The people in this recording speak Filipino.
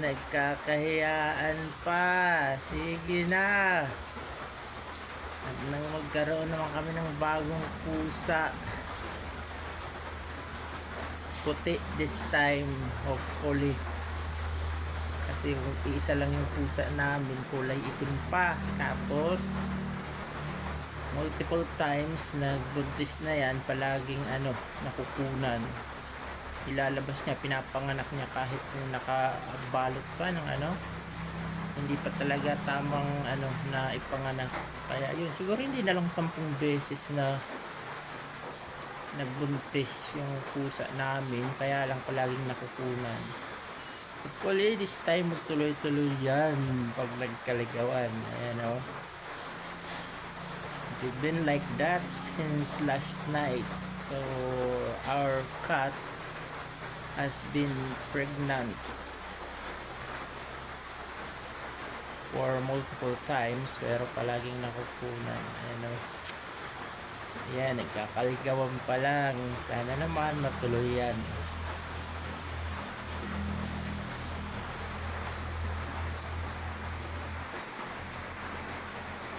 nagkakahiyaan pa. Sige na. At nang magkaroon naman kami ng bagong pusa. Puti this time, hopefully. Kasi isa lang yung pusa namin, kulay itim pa. Tapos multiple times nagbuntis na yan, palaging nakukunan. Ilalabas niya, pinapanganak niya kahit yung nakabalot pa ng hindi pa talaga tamang na ipanganak. Kaya yun, siguro hindi na lang 10 beses na nagbuntis yung pusa namin, kaya lang palaging nakukunan. Hopefully this time magtuloy-tuloy yan pag nagkaligawan. Ayan o. It's been like that since last night. So our cat has been pregnant for multiple times, pero palaging nakukunan. Ayan o. Yan, nagkakaligawan pa lang. Sana naman matuloy yan.